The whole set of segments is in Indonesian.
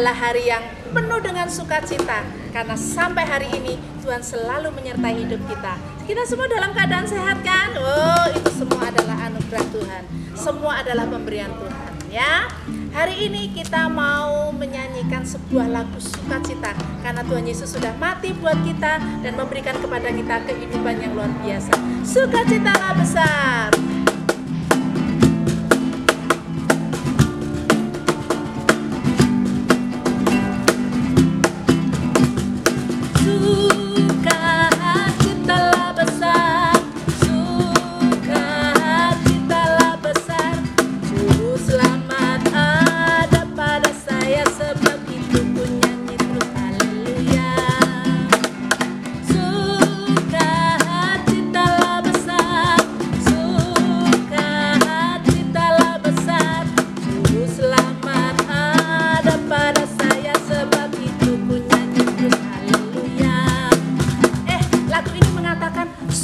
adalah hari yang penuh dengan sukacita, karena sampai hari ini Tuhan selalu menyertai hidup kita. Kita semua dalam keadaan sehat kan? Oh, itu semua adalah anugerah Tuhan. Semua adalah pemberian Tuhan, ya. Hari ini kita mau menyanyikan sebuah lagu sukacita, karena Tuhan Yesus sudah mati buat kita dan memberikan kepada kita kehidupan yang luar biasa. Sukacitalah besar.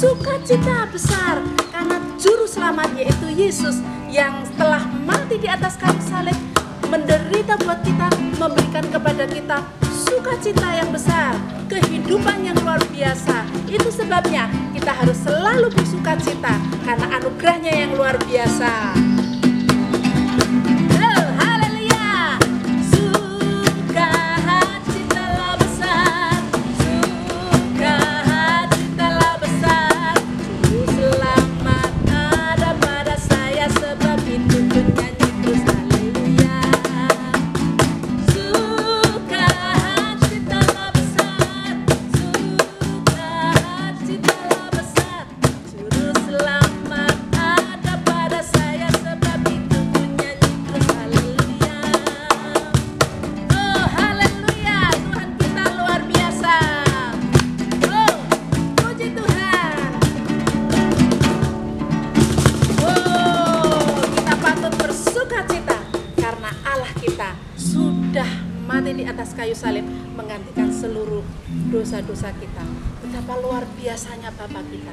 Sukacita besar karena juru selamat yaitu Yesus yang telah mati di atas kayu salib, menderita buat kita, memberikan kepada kita sukacita yang besar, kehidupan yang luar biasa. Itu sebabnya kita harus selalu bersukacita karena anugerahnya yang luar biasa. Mati di atas kayu salib menggantikan seluruh dosa-dosa kita. Betapa luar biasanya Bapa kita.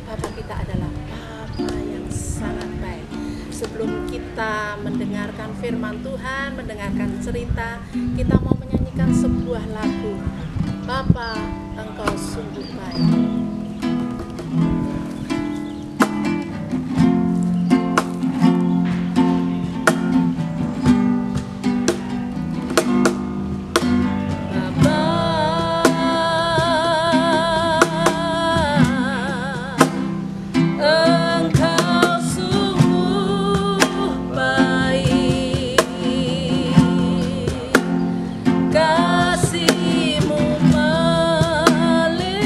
Bapa kita adalah Bapa yang sangat baik. Sebelum kita mendengarkan firman Tuhan, mendengarkan cerita, kita mau menyanyikan sebuah lagu. Bapa, Engkau sungguh baik. Kasih-Mu melimpah.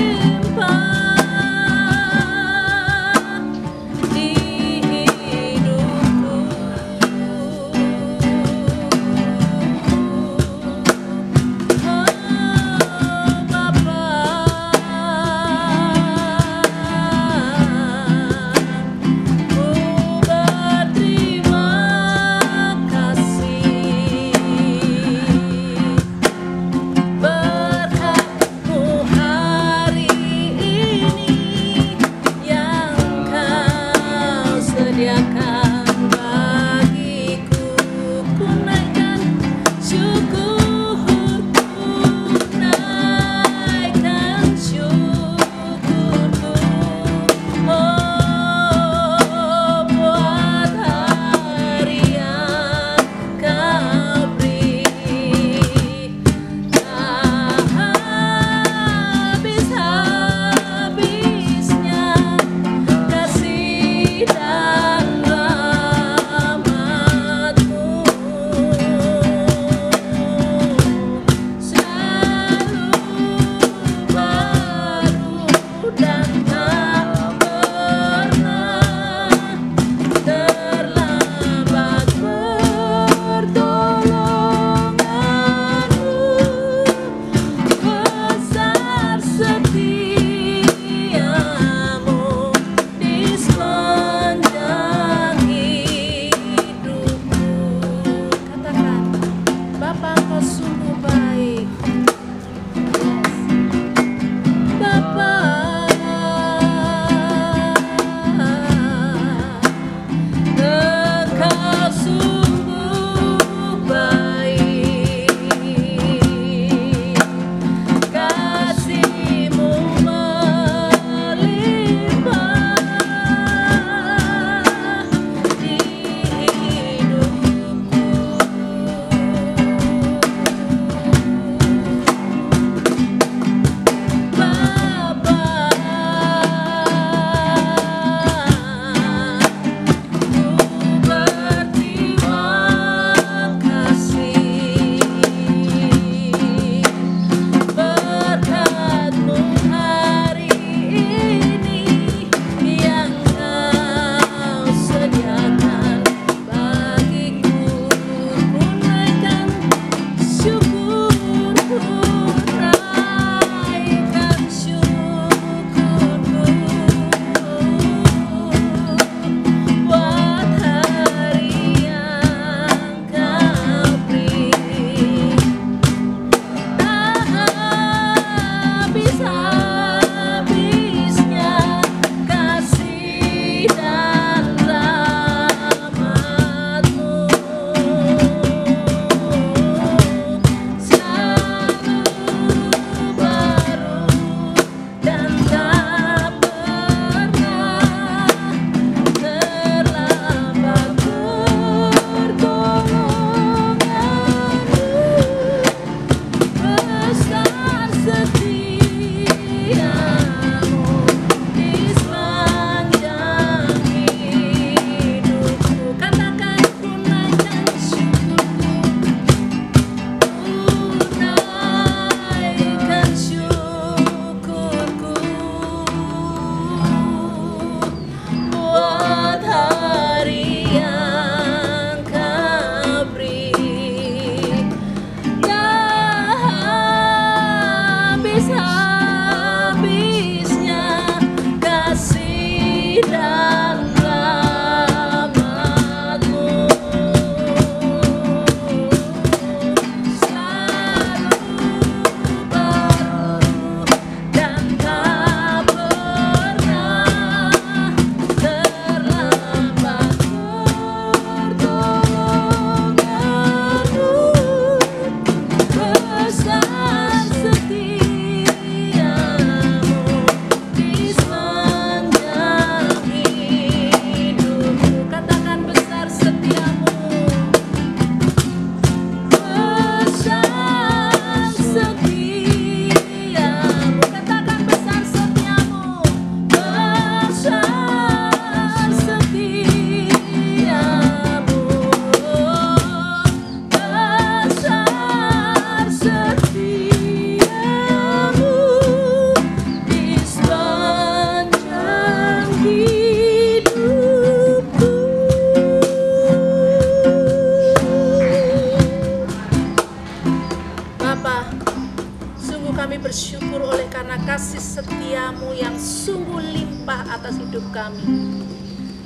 Sungguh kami bersyukur oleh karena kasih setiamu yang sungguh limpah atas hidup kami.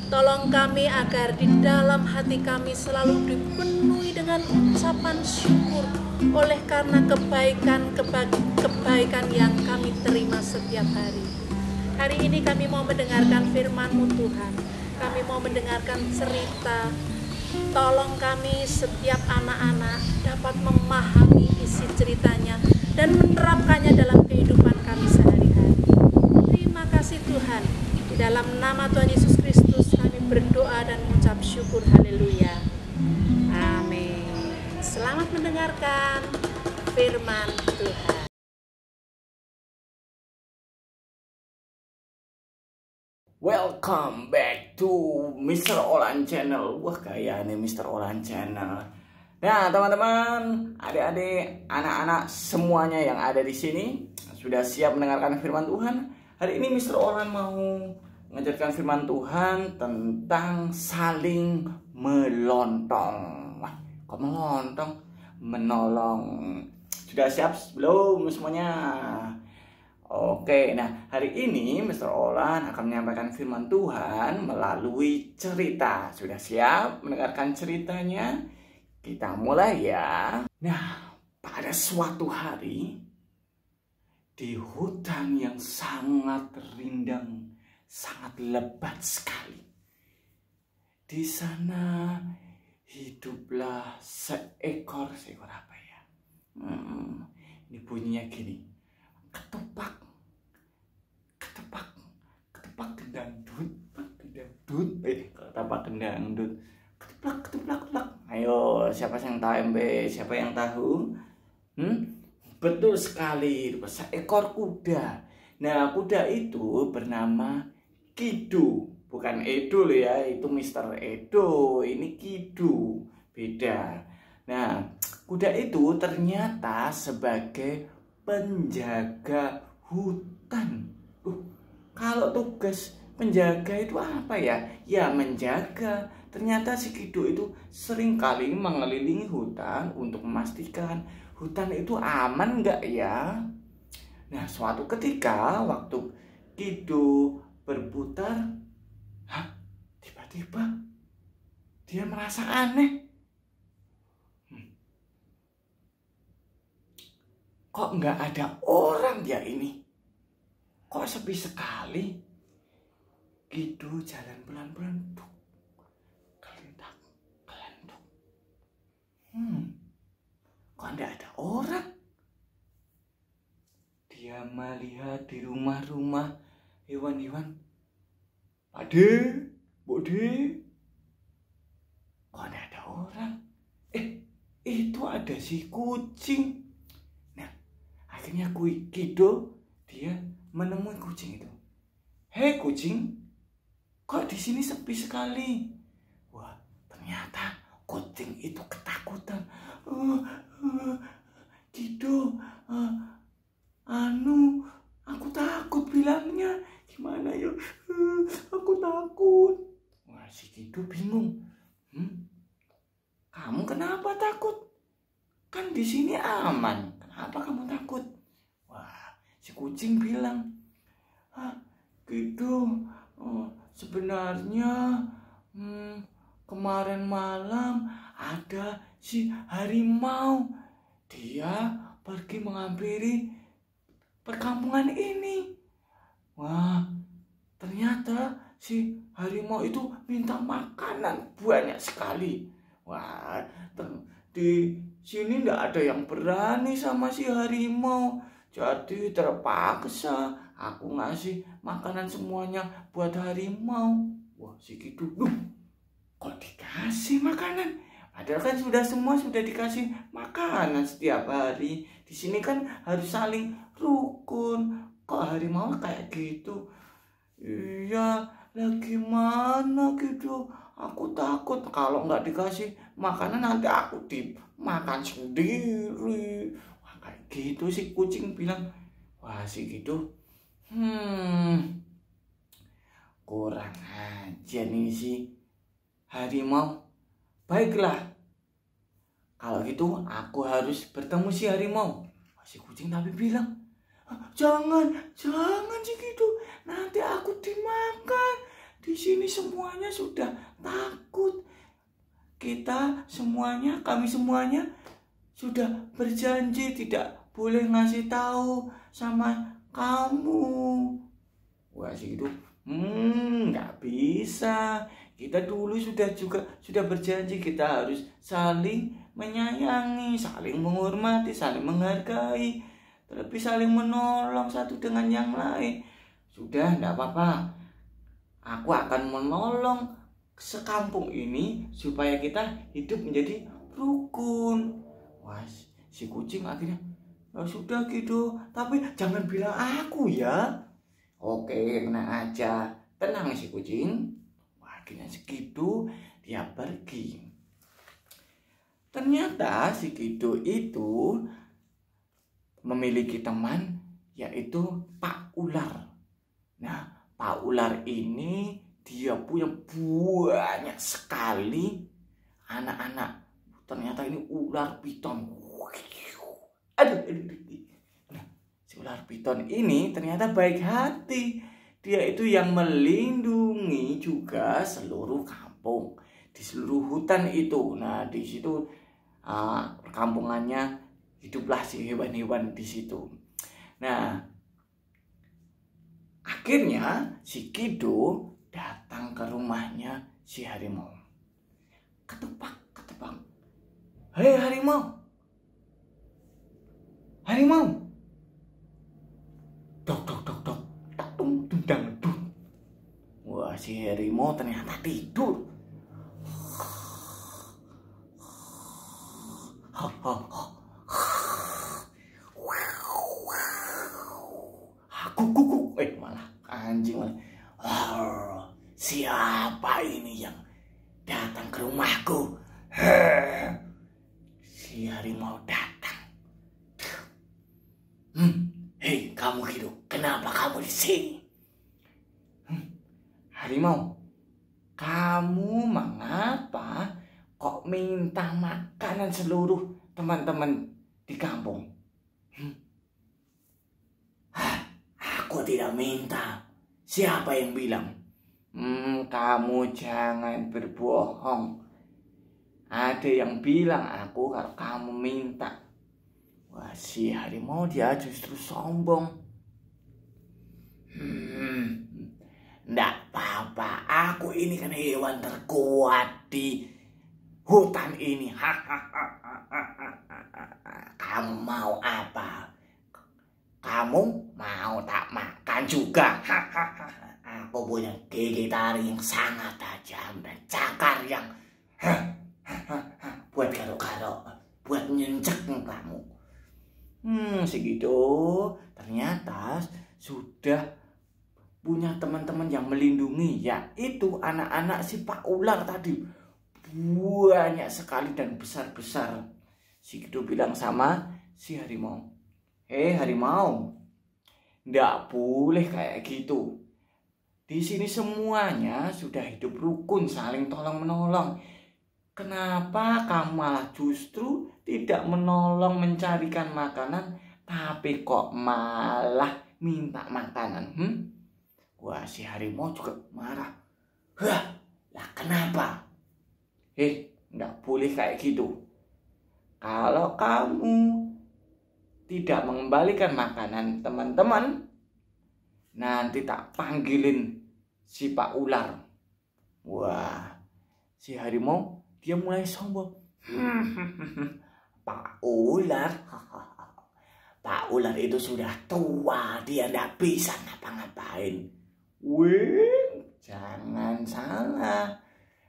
Tolong kami agar di dalam hati kami selalu dipenuhi dengan ucapan syukur oleh karena kebaikan yang kami terima setiap hari. Hari ini kami mau mendengarkan firman-Mu Tuhan. Kami mau mendengarkan cerita. Tolong kami setiap anak-anak dapat memahami isi ceritanya dan menerapkannya dalam kehidupan kami sehari-hari. Terima kasih Tuhan. Di dalam nama Tuhan Yesus Kristus kami berdoa dan mengucap syukur. Haleluya. Amin. Selamat mendengarkan firman Tuhan. Welcome back to Mr. Olan Channel. Wah, kayak nih Mr. Olan Channel. Nah, teman-teman, adik-adik, anak-anak semuanya yang ada di sini sudah siap mendengarkan firman Tuhan. Hari ini Mr. Olan mau mengajarkan firman Tuhan tentang saling melontong. Wah, kok melontong? Menolong. Sudah siap belum semuanya? Oke, nah hari ini Mr. Olan akan menyampaikan firman Tuhan melalui cerita. Sudah siap mendengarkan ceritanya? Kita mulai ya. Nah, pada suatu hari di hutan yang sangat rindang, sangat lebat sekali. Di sana hiduplah seekor apa ya? Ini bunyinya gini. Ketupak gendang-dut, ketupak gendang-dut, ketuplak. Ayo, siapa yang tahu Siapa yang tahu? Betul sekali, seekor kuda. Nah, kuda itu bernama Kidu, bukan Edo ya, itu Mr. Edo, ini Kidu, beda. Nah, kuda itu ternyata sebagai penjaga hutan. Kalau tugas penjaga itu apa ya? Ya menjaga. Ternyata si Kido itu seringkali mengelilingi hutan untuk memastikan hutan itu aman nggak ya? Nah, suatu ketika waktu Kido berputar, tiba-tiba dia merasa aneh. Kok nggak ada orang ya ini? Kok sepi sekali? Kido jalan pelan-pelan, kelentuk. Kok nggak ada orang? Dia melihat di rumah-rumah hewan-hewan. Ade, Bode, kok nggak ada orang? Itu ada si kucing. Akhirnya Kido dia menemui kucing itu. Hei kucing, kok di sini sepi sekali? Wah, ternyata kucing itu ketakutan. Kido, aku takut bilangnya. Gimana ya? Aku takut. Wah, si Kido bingung. Kamu kenapa takut? Kan di sini aman. Kenapa kamu takut? Wah, si kucing bilang, Kido, sebenarnya kemarin malam ada si harimau. Dia pergi menghampiri perkampungan ini. Wah, ternyata si harimau itu minta makanan banyak sekali. Wah, di sini nggak ada yang berani sama si harimau. Jadi terpaksa aku ngasih makanan semuanya buat harimau. Wah, si Kido, kok dikasih makanan? Padahal kan semua sudah dikasih makanan setiap hari. Di sini kan harus saling rukun. Kok harimau kayak gitu? Iya, lagi mana gitu? Aku takut kalau nggak dikasih makanan nanti aku dimakan sendiri. Wah, kayak gitu si kucing bilang. Wah, si Kido, kurang aja nih si harimau. Baiklah, kalau gitu aku harus bertemu si harimau. Si kucing tapi bilang, jangan si Kido, nanti aku dimakan. Di sini semuanya sudah takut. Kami semuanya sudah berjanji tidak boleh ngasih tahu sama kamu. Wah, si Kido, nggak bisa. Kita dulu sudah berjanji kita harus saling menyayangi, saling menghormati, saling menghargai, terlebih saling menolong satu dengan yang lain. Sudah, enggak apa-apa. Aku akan menolong sekampung ini supaya kita hidup menjadi rukun. Wah, si kucing akhirnya, ya sudah gitu, tapi jangan bilang aku ya. Oke, tenang aja. Tenang si kucing. Wah, akhirnya segitu dia pergi. Ternyata si Kido itu memiliki teman, yaitu Pak Ular. Nah, Pak Ular ini dia punya banyak sekali anak-anak. Ternyata ini ular piton. Aduh. Nah, si ular piton ini ternyata baik hati. Dia itu yang melindungi juga seluruh kampung, di seluruh hutan itu. Nah, di situ perkampungannya hiduplah si hewan-hewan di situ. Nah, akhirnya si Kido datang ke rumahnya si harimau. Ketepak. Hei harimau. Dok. Tung dundang dun. Wah, si harimau ternyata tidur. Kuku. Malah anjing malah. Siapa ini yang datang ke rumahku? Si harimau datang. Hei, kamu Kido, kenapa kamu di sini? Harimau, kamu mengapa kok minta makanan seluruh teman-teman di kampung? Aku tidak minta. Siapa yang bilang? Kamu jangan berbohong. Ada yang bilang aku kalau kamu minta. Wah, si harimau dia justru sombong. Nggak apa-apa. Aku ini kan hewan terkuat di hutan ini. Kamu mau apa? Kamu mau tak makan juga? Aku punya gigi taring yang sangat tajam dan cakar yang buat karo-karo, buat nyencek kamu. Segitu ternyata sudah punya teman-teman yang melindungi, yaitu anak-anak si Pak Ular tadi. Banyak sekali dan besar-besar. Si Kido bilang sama si harimau, hei harimau, nggak boleh kayak gitu. Di sini semuanya sudah hidup rukun, saling tolong-menolong. Kenapa kamu malah justru tidak menolong mencarikan makanan, tapi kok malah minta makanan? Wah, si harimau juga marah. Lah kenapa? Nggak boleh kayak gitu. Kalau kamu tidak mengembalikan makanan teman-teman, nanti tak panggilin si Pak Ular. Wah, si harimau dia mulai sombong. Pak Ular? Pak Ular itu sudah tua, dia tidak bisa ngapa-ngapain. Jangan salah.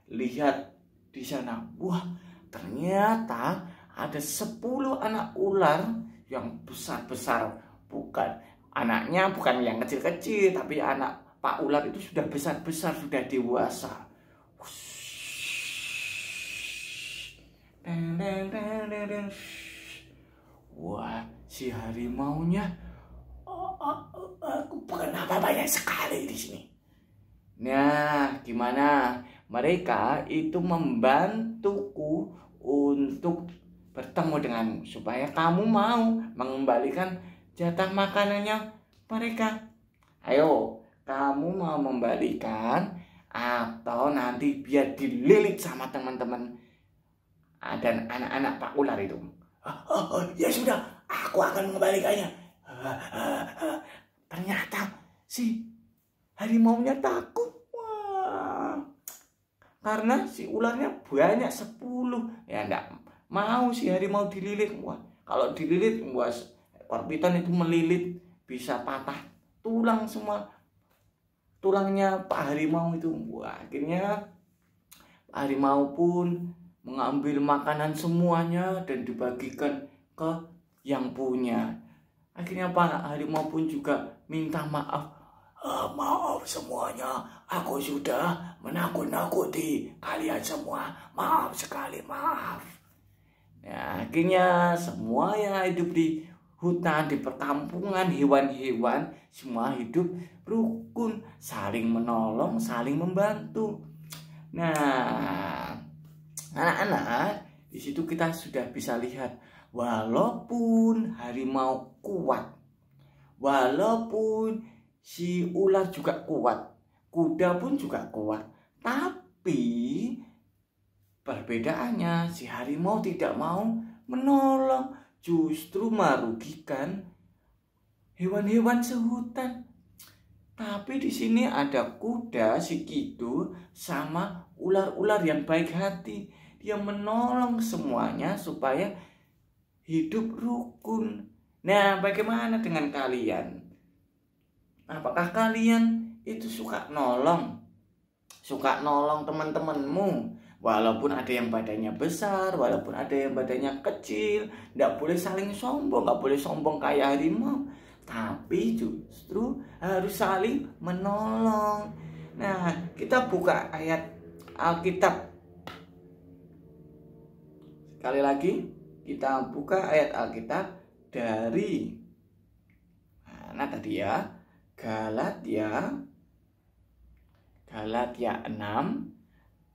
Lihat di sana. Wah, ternyata ada 10 anak ular yang besar-besar. Anaknya bukan yang kecil-kecil, tapi anak Pak Ular itu sudah besar-besar, sudah dewasa. Wah, si harimaunya, kenapa banyak sekali di sini? Nah, gimana? Mereka itu membantuku untuk bertemu denganmu supaya kamu mau mengembalikan jatah makanannya mereka. Ayo, kamu mau membalikan atau nanti biar dililit sama teman-teman dan anak-anak Pak Ular itu? Ya sudah, aku akan mengembalikannya. Ternyata si harimaunya takut. Wah, karena si ularnya banyak 10. Ya enggak mau si harimau dililit. Wah, kalau dililit, wah, ekor piton itu melilit bisa patah tulang semua. Tulangnya Pak Harimau itu. Wah, akhirnya Pak Harimau pun mengambil makanan semuanya dan dibagikan ke yang punya. Akhirnya Pak Harimau pun juga minta maaf. Maaf semuanya, aku sudah menakut-nakuti kalian semua. Maaf sekali, maaf. Ya, akhirnya semua yang hidup di hutan, di perkampungan, hewan-hewan semua hidup rukun, saling menolong, saling membantu. Nah, anak-anak, di situ kita sudah bisa lihat, walaupun harimau kuat, walaupun si ular juga kuat, kuda pun juga kuat, tapi perbedaannya si harimau tidak mau menolong, justru merugikan hewan-hewan sehutan. Tapi di sini ada kuda si Kidul sama ular-ular yang baik hati. Dia menolong semuanya supaya hidup rukun. Nah, bagaimana dengan kalian? Apakah kalian itu suka nolong? Suka nolong teman-temanmu? Walaupun ada yang badannya besar, walaupun ada yang badannya kecil. Tidak boleh saling sombong, nggak boleh sombong kayak harimau. Tapi justru harus saling menolong. Nah, kita buka ayat Alkitab. Sekali lagi, kita buka ayat Alkitab dari mana tadi ya? Galatia 6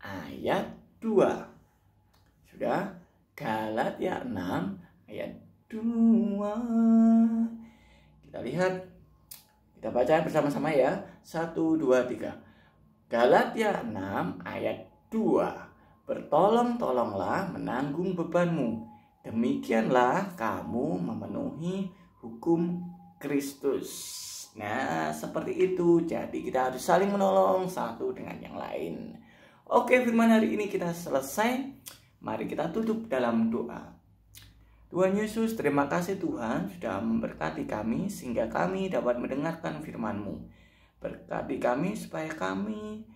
ayat 2. Sudah? Galatia 6 ayat 2. Kita lihat, kita baca bersama-sama ya. 1, 2, 3. Galatia 6 ayat 2. Bertolong-tolonglah menanggung bebanmu. Demikianlah kamu memenuhi hukum Kristus. Nah, seperti itu. Jadi kita harus saling menolong satu dengan yang lain. Oke, firman hari ini kita selesai. Mari kita tutup dalam doa. Tuhan Yesus, terima kasih Tuhan sudah memberkati kami sehingga kami dapat mendengarkan firman-Mu. Berkati kami supaya kami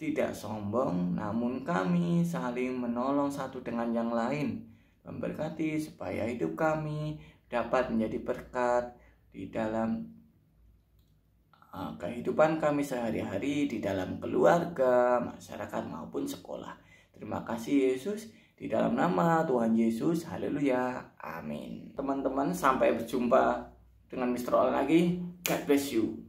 tidak sombong, namun kami saling menolong satu dengan yang lain. Memberkati supaya hidup kami dapat menjadi berkat di dalam kehidupan kami sehari-hari, di dalam keluarga, masyarakat maupun sekolah. Terima kasih Yesus. Di dalam nama Tuhan Yesus, haleluya, amin. Teman-teman, sampai berjumpa dengan Mr. All lagi. God bless you.